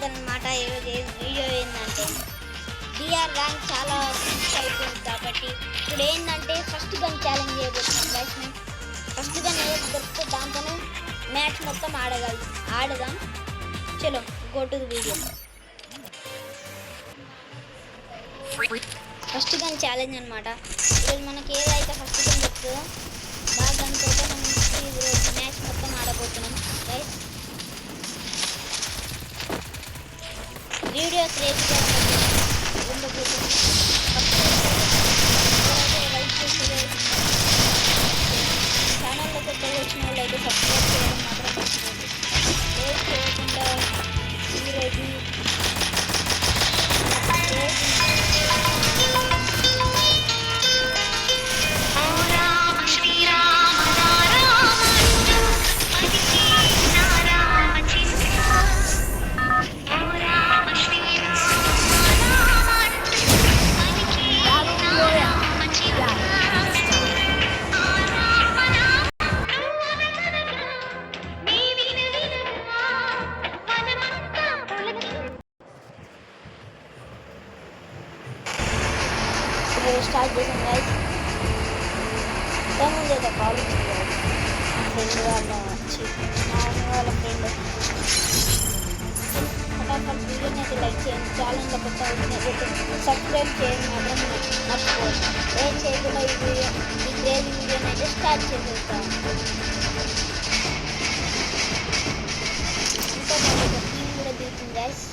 అనమాట. ఈరోజు వీడియో ఏంటంటే డిఆర్ ర్యాంక్ చాలా అయిపోయింది కాబట్టి ఇప్పుడు ఏంటంటే ఫస్ట్ గన్ ఛాలెంజ్ చేయబోతున్నాం గైస్. మేము ఫస్ట్ గన్ ఏదైతే దొరికితే దాంతోనే మ్యాచ్ మొత్తం ఆడదాం. చలో go to the video. First gun challenge అనమాట. ఈరోజు మనకి ఏదైతే ఫస్ట్ గన్ దొరుకుతుందో దాంతో మనం ఈరోజు మ్యాచ్ మొత్తం ఆడబోతున్నాం గైస్. వీడియో క్రియేట్గా ఉండబోతుంది. ఛానల్లో కొత్తగా వచ్చిన వాళ్ళు అయితే సబ్స్క్రైబ్ చేయడం మాత్రం మర్చిపోండి. లేట్ చేయకుండా ఈరోజు స్టార్ట్ చేసాం గైస్. ముందు అయితే కాల్ వచ్చింది ఫ్రెండ్ వాళ్ళ వాళ్ళ ఫ్రెండ్. ఫటాఫట్ వీడియోని అయితే లైక్ చేయండి. ఛానల్లో కొత్త సబ్స్క్రైబ్ చేయండి మాత్రం మర్చిపోండి. ఏం చేయకుండా ఈ క్రేజీ వీడియోని అయితే స్టార్ట్ చేసేస్తాం. ఇంకా మనకి టీం కూడా దిగుతుంది గైస్.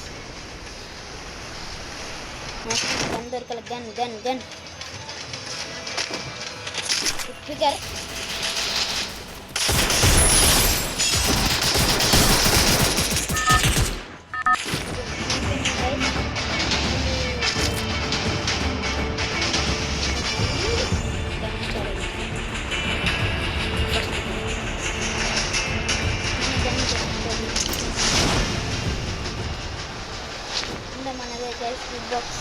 గన్ దొరకల గన్ ఫిగర్ మనదే గైస్. Big box